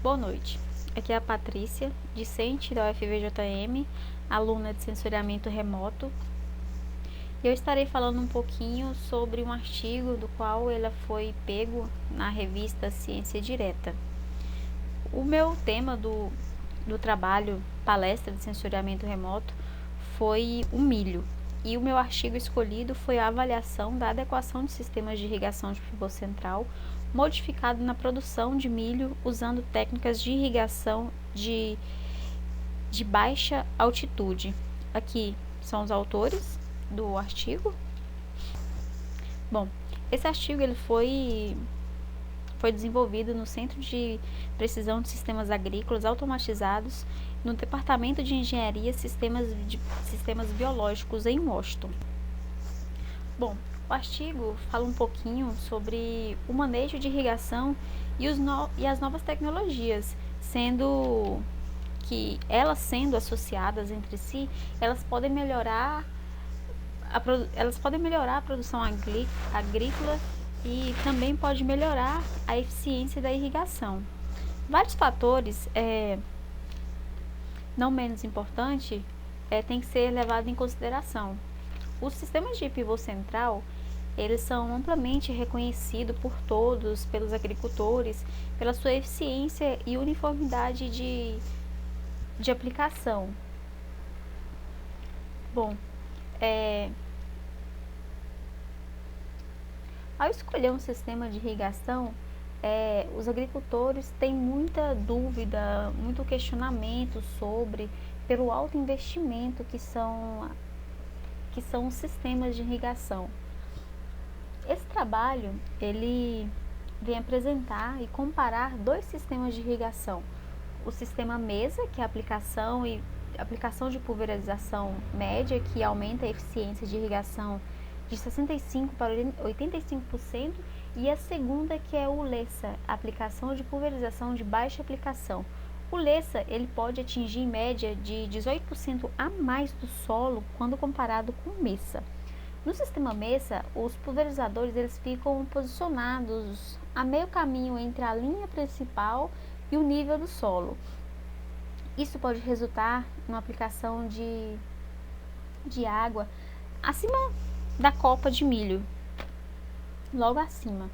Boa noite, aqui é a Patrícia, discente da UFVJM, aluna de sensoriamento remoto. Eu estarei falando um pouquinho sobre um artigo do qual ele foi pego na revista Ciência Direta. O meu tema do trabalho palestra de sensoriamento remoto foi o milho. E o meu artigo escolhido foi a avaliação da adequação de sistemas de irrigação de pivô central modificado na produção de milho usando técnicas de irrigação de baixa altitude. Aqui são os autores do artigo. Bom, esse artigo ele foi desenvolvido no Centro de Precisão de Sistemas Agrícolas Automatizados no Departamento de Engenharia Sistemas Biológicos em Washington. Bom, o artigo fala um pouquinho sobre o manejo de irrigação e as novas tecnologias, sendo que elas sendo associadas entre si, elas podem melhorar a produção agrícola e também pode melhorar a eficiência da irrigação. Vários fatores, não menos importante, tem que ser levado em consideração. Os sistemas de pivô central, eles são amplamente reconhecidos por todos, pelos agricultores, pela sua eficiência e uniformidade de aplicação. Bom, ao escolher um sistema de irrigação, os agricultores têm muita dúvida, muito questionamento pelo alto investimento que são os sistemas de irrigação. Esse trabalho, ele vem apresentar e comparar dois sistemas de irrigação. O sistema MESA, que é a aplicação de pulverização média, que aumenta a eficiência de irrigação de 65% para 85%, e a segunda, que é o LESA, aplicação de pulverização de baixa aplicação. O LESA, ele pode atingir em média de 18% a mais do solo quando comparado com o MESA. No sistema MESA, os pulverizadores eles ficam posicionados a meio caminho entre a linha principal e o nível do solo. Isso pode resultar em uma aplicação de água acima da copa de milho, logo acima.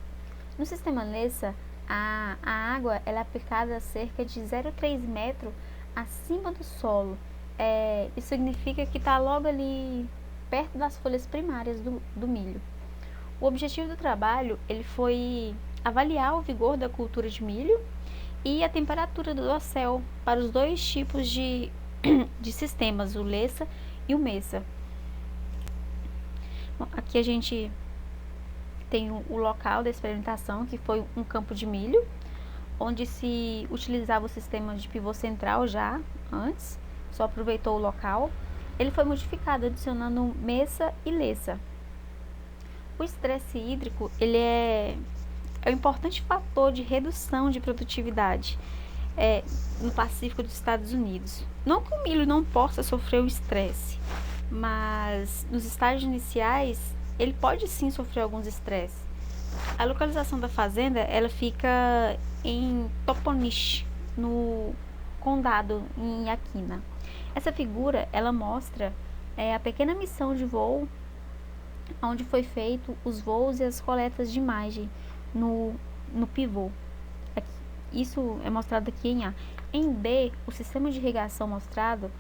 No sistema LESA, a água ela é aplicada a cerca de 0,3 metro acima do solo. Isso significa que está logo ali perto das folhas primárias do milho. O objetivo do trabalho ele foi avaliar o vigor da cultura de milho e a temperatura do dossel para os dois tipos de sistemas, o LESA e o MESA. Bom, aqui a gente tem o local da experimentação, que foi um campo de milho, onde se utilizava o sistema de pivô central já antes, só aproveitou o local. Ele foi modificado adicionando MESA e LESA. O estresse hídrico ele é um importante fator de redução de produtividade no Pacífico dos Estados Unidos. Não que o milho não possa sofrer o estresse, mas nos estágios iniciais ele pode sim sofrer alguns estresses. A localização da fazenda ela fica em Toponish, no condado em Yakina. Essa figura ela mostra a pequena missão de voo onde foi feito os voos e as coletas de imagem no pivô. Isso é mostrado aqui em A. Em B, o sistema de irrigação mostrado,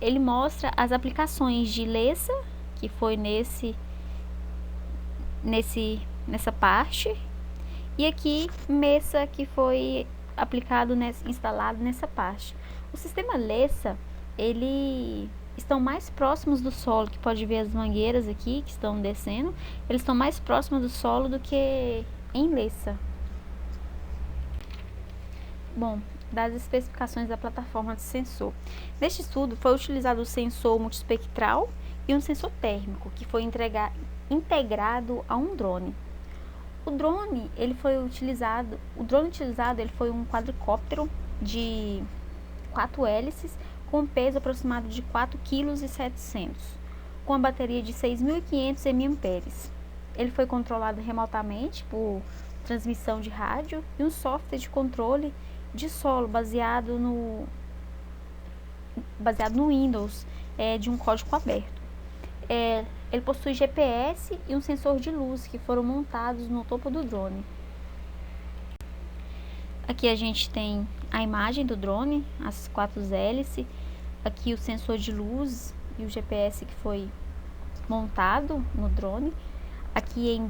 ele mostra as aplicações de LESA, que foi nessa parte, e aqui MESA, que foi aplicado instalado nessa parte. O sistema LESA, ele estão mais próximos do solo, que pode ver as mangueiras aqui que estão descendo, eles estão mais próximos do solo do que em LESA. Bom, das especificações da plataforma de sensor. Neste estudo foi utilizado o sensor multiespectral e um sensor térmico, que foi integrado a um drone. O drone utilizado ele foi um quadricóptero de 4 hélices com um peso aproximado de 4,7 kg, com a bateria de 6.500 mAh. Ele foi controlado remotamente por transmissão de rádio e um software de controle de solo baseado no Windows, de um código aberto. Ele possui GPS e um sensor de luz que foram montados no topo do drone. Aqui a gente tem a imagem do drone, as 4 hélices, aqui o sensor de luz e o GPS que foi montado no drone. Aqui em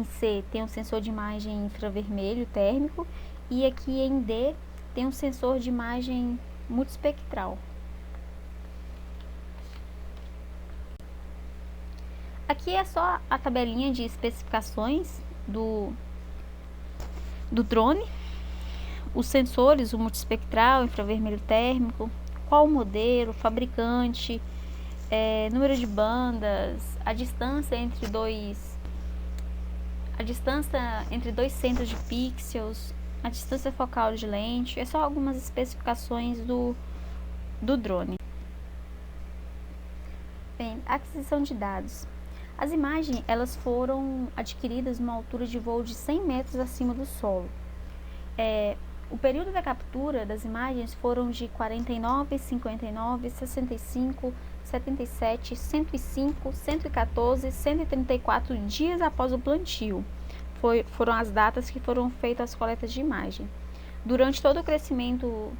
C tem um sensor de imagem infravermelho térmico e aqui em D tem um sensor de imagem multiespectral. Aqui é só a tabelinha de especificações do drone, os sensores, o multiespectral, infravermelho térmico, qual o modelo, fabricante, número de bandas, a distância entre dois centros de pixels, a distância focal de lente. É só algumas especificações do drone. Bem, aquisição de dados. As imagens elas foram adquiridas numa altura de voo de 100 metros acima do solo. O período da captura das imagens foram de 49, 59, 65, 77, 105, 114, 134 dias após o plantio. Foram as datas que foram feitas as coletas de imagem. Durante todo o crescimento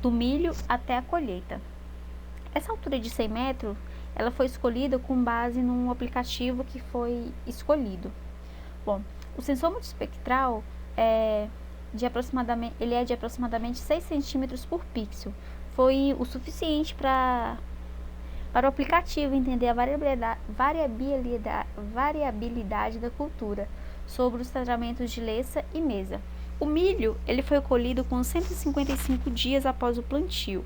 do milho até a colheita. Essa altura de 100 metros, ela foi escolhida com base num aplicativo que foi escolhido. Bom, o sensor multiespectral é de aproximadamente 6 centímetros por pixel. Foi o suficiente para o aplicativo entender a variabilidade da cultura sobre os tratamentos de leça e mesa. O milho ele foi colhido com 155 dias após o plantio,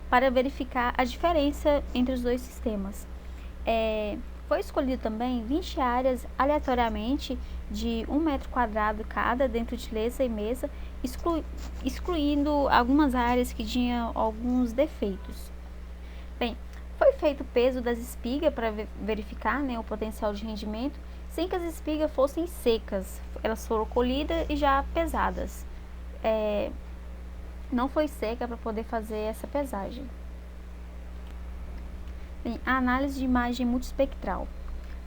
para verificar a diferença entre os dois sistemas. Foi escolhido também 20 áreas aleatoriamente de 1 metro quadrado cada dentro de leça e mesa, excluindo algumas áreas que tinham alguns defeitos. Bem, foi feito o peso das espigas para verificar, o potencial de rendimento, sem que as espigas fossem secas. Elas foram colhidas e já pesadas. Não foi seca para poder fazer essa pesagem. Bem, a análise de imagem multiespectral.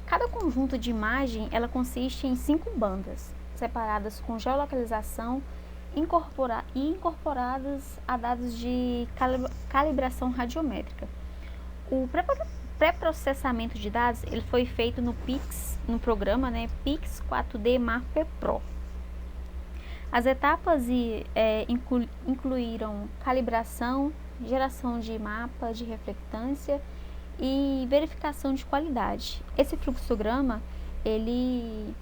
Cada conjunto de imagem ela consiste em 5 bandas, separadas com geolocalização e incorporadas a dados de calibração radiométrica. O pré-processamento de dados ele foi feito no programa Pix 4D Mapper Pro. As etapas incluíram calibração, geração de mapa de reflectância e verificação de qualidade. Esse fluxograma ele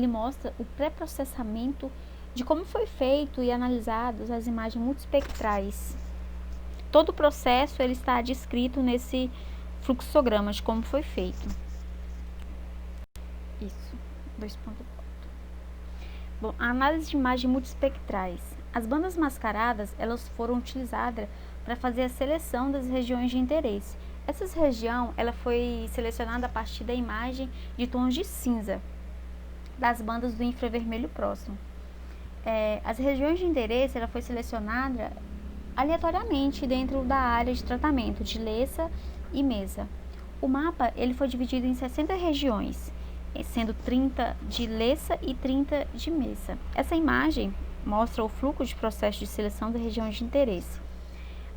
mostra o pré-processamento de como foi feito e analisados as imagens multiespectrais. Todo o processo ele está descrito nesse fluxograma de como foi feito. Isso, 2.4. Bom, a análise de imagens multiespectrais. As bandas mascaradas elas foram utilizadas para fazer a seleção das regiões de interesse. Essa região ela foi selecionada a partir da imagem de tons de cinza das bandas do infravermelho próximo. As regiões de interesse ela foi selecionada aleatoriamente dentro da área de tratamento de leça e mesa. O mapa ele foi dividido em 60 regiões, sendo 30 de leça e 30 de mesa. Essa imagem mostra o fluxo de processo de seleção das regiões de interesse.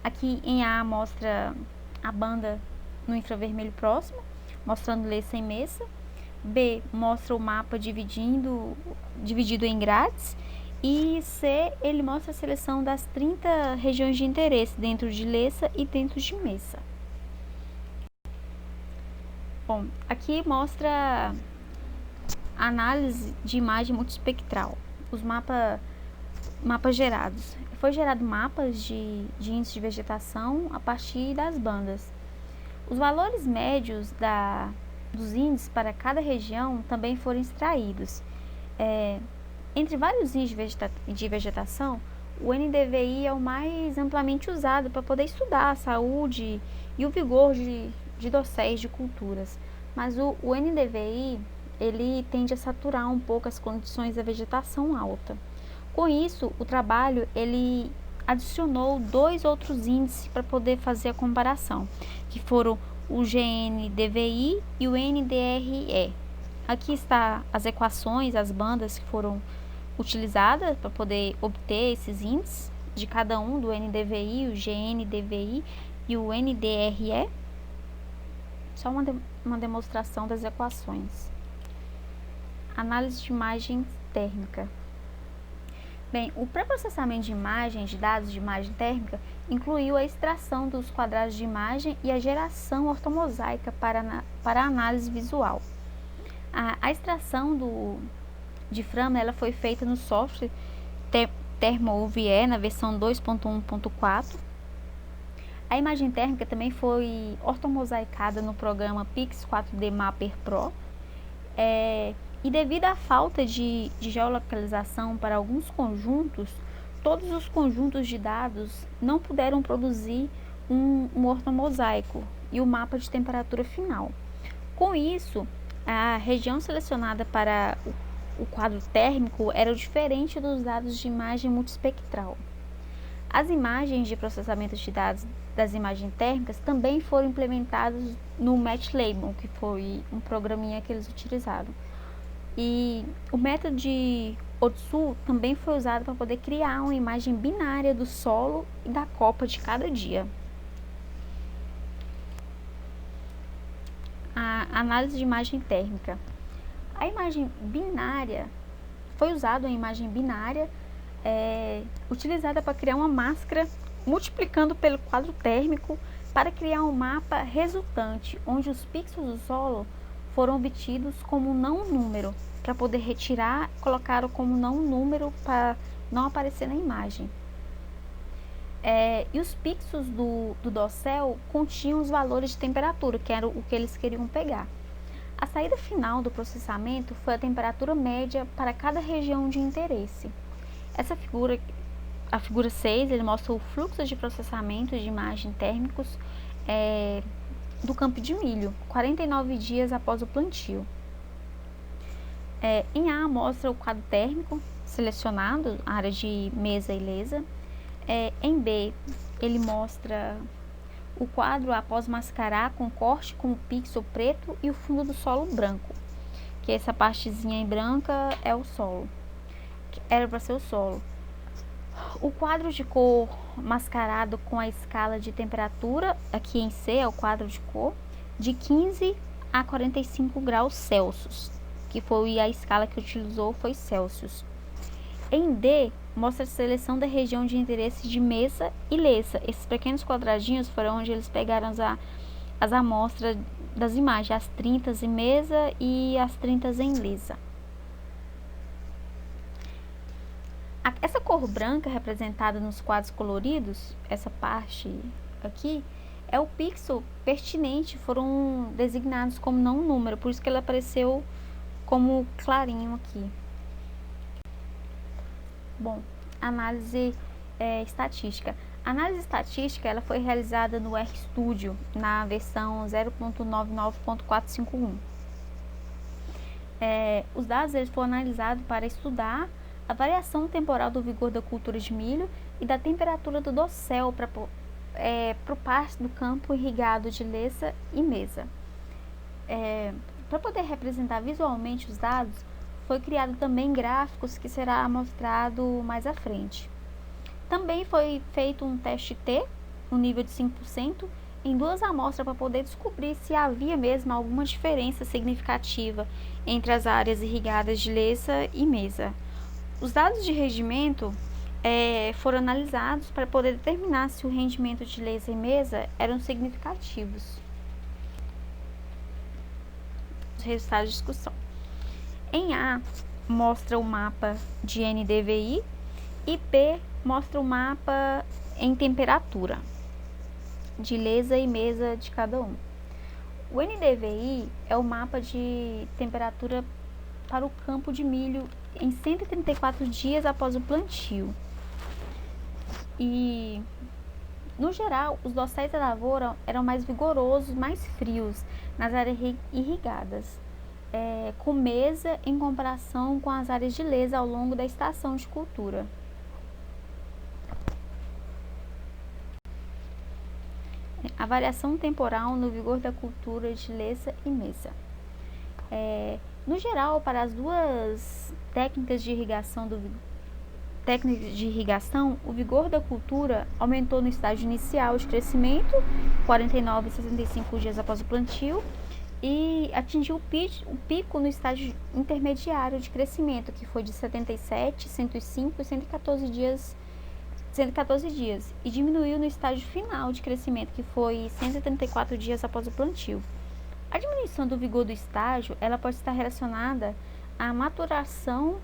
Aqui em A mostra a banda no infravermelho próximo, mostrando leça e mesa. B mostra o mapa dividido em grades. E C ele mostra a seleção das 30 regiões de interesse dentro de leça e dentro de mesa. Bom, aqui mostra a análise de imagem multiespectral, os mapas gerados. Foi gerado mapas de índice de vegetação a partir das bandas. Os valores médios dos índices para cada região também foram extraídos. Entre vários índices de vegetação, o NDVI é o mais amplamente usado para poder estudar a saúde e o vigor de dosséis de culturas. Mas o NDVI ele tende a saturar um pouco as condições da vegetação alta. Com isso, o trabalho ele adicionou 2 outros índices para poder fazer a comparação, que foram o GNDVI e o NDRE. Aqui está as equações, as bandas que foram utilizadas para poder obter esses índices de cada um, do NDVI, o GNDVI e o NDRE. Só uma demonstração das equações. Análise de imagem térmica. Bem, o pré-processamento de imagens, de dados de imagem térmica, incluiu a extração dos quadrados de imagem e a geração ortomosaica para a análise visual. A extração de Frama ela foi feita no software ThermoVie na versão 2.1.4. A imagem térmica também foi ortomosaicada no programa Pix 4D Mapper Pro. E devido à falta de geolocalização para alguns conjuntos, todos os conjuntos de dados não puderam produzir um ortomosaico e o mapa de temperatura final. Com isso, a região selecionada para o quadro térmico era diferente dos dados de imagem multiespectral. As imagens de processamento de dados das imagens térmicas também foram implementadas no MATLAB, que foi um programinha que eles utilizaram. E o método de Otsu também foi usado para poder criar uma imagem binária do solo e da copa de cada dia. A análise de imagem térmica. A imagem binária, foi usada uma imagem binária utilizada para criar uma máscara multiplicando pelo quadro térmico para criar um mapa resultante, onde os pixels do solo foram obtidos como não número, para poder retirar, colocaram como não número para não aparecer na imagem. E os pixels do dossel continham os valores de temperatura, que era o que eles queriam pegar. A saída final do processamento foi a temperatura média para cada região de interesse. Essa figura, a figura 6, ele mostra o fluxo de processamento de imagem térmicos do campo de milho, 49 dias após o plantio. Em A, mostra o quadro térmico selecionado, área de mesa e lesa. Em B, ele mostra o quadro após mascarar com corte com o pixel preto e o fundo do solo branco, que essa partezinha em branca é o solo, que era para ser o solo. O quadro de cor mascarado com a escala de temperatura, aqui em C é o quadro de cor, de 15 a 45 graus Celsius, que foi a escala que utilizou foi Celsius. Em D, mostra a seleção da região de interesse de mesa e lesa. Esses pequenos quadradinhos foram onde eles pegaram as amostras das imagens, as 30 em mesa e as 30 em lesa. Essa cor branca representada nos quadros coloridos, essa parte aqui, é o pixel pertinente, foram designados como não número, por isso que ele apareceu como clarinho aqui. Bom, análise estatística. A análise estatística ela foi realizada no RStudio, na versão 0.99.451. Os dados eles foram analisados para estudar a variação temporal do vigor da cultura de milho e da temperatura do dossel para o pasto do campo irrigado de lesa e mesa. Para poder representar visualmente os dados, foi criado também gráficos que será mostrado mais à frente. Também foi feito um teste T, no nível de 5%, em 2 amostras para poder descobrir se havia mesmo alguma diferença significativa entre as áreas irrigadas de lesa e mesa. Os dados de rendimento foram analisados para poder determinar se o rendimento de lesa e mesa eram significativos. Os resultados de discussão. Em A, mostra o mapa de NDVI e B, mostra o mapa em temperatura de lesa e mesa de cada um. O NDVI é o mapa de temperatura para o campo de milho em 134 dias após o plantio. E, no geral, os dosséis da lavoura eram mais vigorosos, mais frios nas áreas irrigadas. com mesa em comparação com as áreas de lesa ao longo da estação de cultura. A variação temporal no vigor da cultura de lesa e mesa. No geral, para as duas técnicas de irrigação, o vigor da cultura aumentou no estágio inicial de crescimento, 49 e 65 dias após o plantio, e atingiu o pico no estágio intermediário de crescimento, que foi de 77, 105 e 114 dias, e diminuiu no estágio final de crescimento, que foi 134 dias após o plantio. A diminuição do vigor do estágio, ela pode estar relacionada à maturação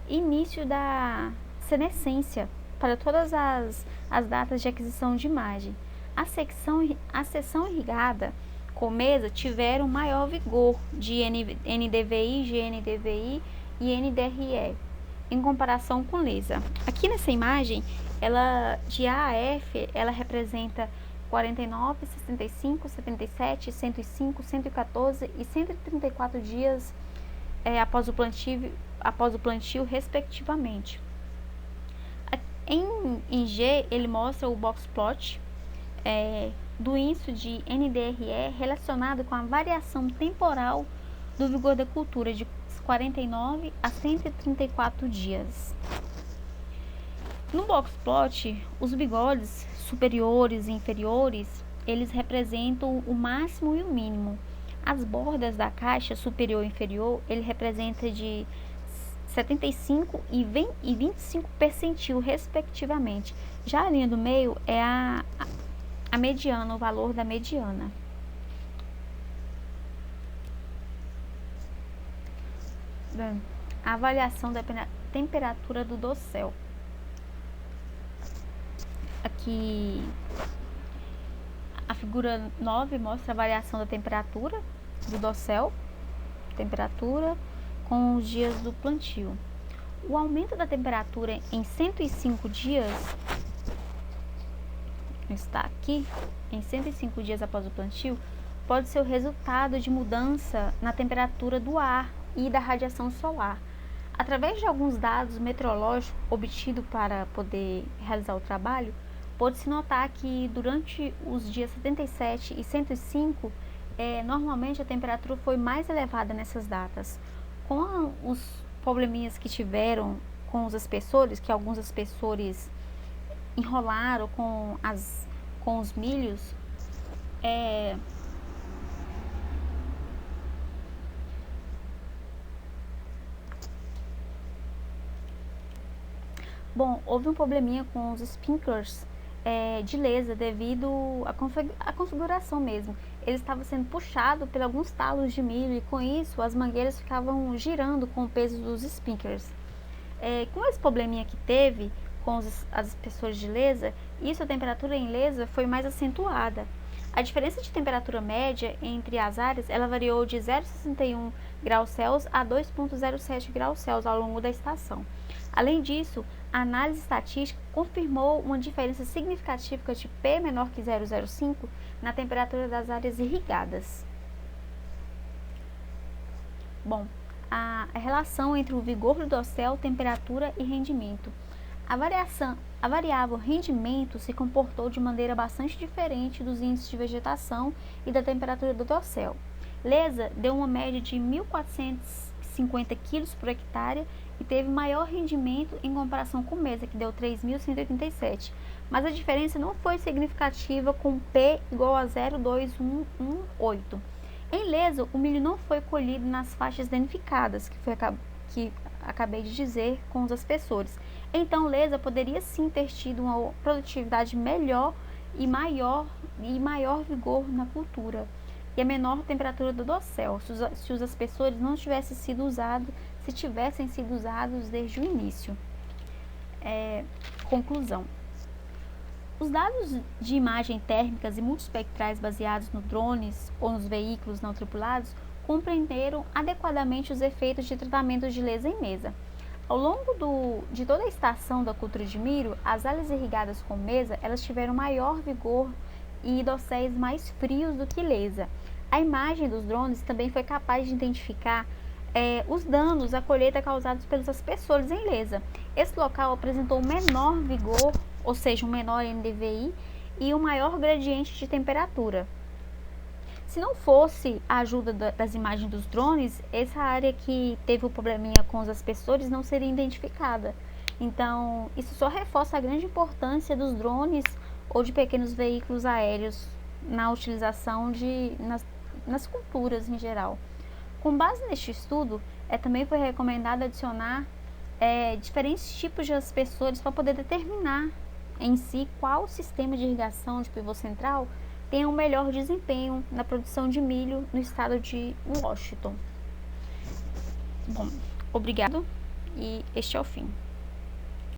e início da senescência para todas as datas de aquisição de imagem. A seção irrigada com mesa tiveram maior vigor de NDVI, GNDVI e NDRE em comparação com lesa. Aqui nessa imagem, de A a F, ela representa 49, 65, 77, 105, 114 e 134 dias após o plantio, respectivamente. Em G, ele mostra o box plot do índice de NDRE relacionado com a variação temporal do vigor da cultura de 49 a 134 dias. No box plot, os bigodes superiores e inferiores, eles representam o máximo e o mínimo. As bordas da caixa superior e inferior, ele representa de 75 e 25 percentil, respectivamente. Já a linha do meio é a mediana, o valor da mediana. A avaliação da temperatura do dossel. Aqui a figura 9 mostra a variação da temperatura do dossel, com os dias do plantio. O aumento da temperatura em 105 dias, está aqui, em 105 dias após o plantio, pode ser o resultado de mudança na temperatura do ar e da radiação solar. Através de alguns dados meteorológicos obtidos para poder realizar o trabalho, pode-se notar que durante os dias 77 e 105, normalmente a temperatura foi mais elevada nessas datas. Com os probleminhas que tiveram com os aspersores, que alguns aspersores enrolaram com os milhos, houve um probleminha com os sprinklers de lesa devido à configuração mesmo. Ele estava sendo puxado por alguns talos de milho e com isso as mangueiras ficavam girando com o peso dos sprinklers. Com esse probleminha que teve com as aspersores de lesa, a temperatura em lesa foi mais acentuada. A diferença de temperatura média entre as áreas, ela variou de 0,61 graus Celsius a 2,07 graus Celsius ao longo da estação. Além disso, a análise estatística confirmou uma diferença significativa de P menor que 0,05 na temperatura das áreas irrigadas. A relação entre o vigor do dossel, temperatura e rendimento. A variável rendimento se comportou de maneira bastante diferente dos índices de vegetação e da temperatura do dossel. Lesa deu uma média de 1.450 kg por hectare e teve maior rendimento em comparação com mesa, que deu 3.187, mas a diferença não foi significativa com P igual a 0,2118. Em lesa, o milho não foi colhido nas faixas danificadas, que acabei de dizer com os aspersores. Então, lesa poderia sim ter tido uma produtividade melhor e maior vigor na cultura e a menor temperatura do dossel, se os aspersores não tivessem sido usados, desde o início. Conclusão. Os dados de imagem térmicas e multiespectrais baseados nos drones ou nos veículos não tripulados compreenderam adequadamente os efeitos de tratamento de lesa em mesa. Ao longo de toda a estação da cultura de milho, as áreas irrigadas com mesa, elas tiveram maior vigor e dosséis mais frios do que lesa. A imagem dos drones também foi capaz de identificar os danos à colheita causados pelos aspersores em Lesa. Esse local apresentou um menor vigor, ou seja, um menor NDVI e um maior gradiente de temperatura. Se não fosse a ajuda das imagens dos drones, essa área que teve o probleminha com os aspersores não seria identificada. Então, isso só reforça a grande importância dos drones ou de pequenos veículos aéreos na utilização nas culturas em geral. Com base neste estudo, também foi recomendado adicionar diferentes tipos de aspersores para poder determinar em si qual sistema de irrigação de pivô central tem um melhor desempenho na produção de milho no estado de Washington. Bom, obrigado e este é o fim.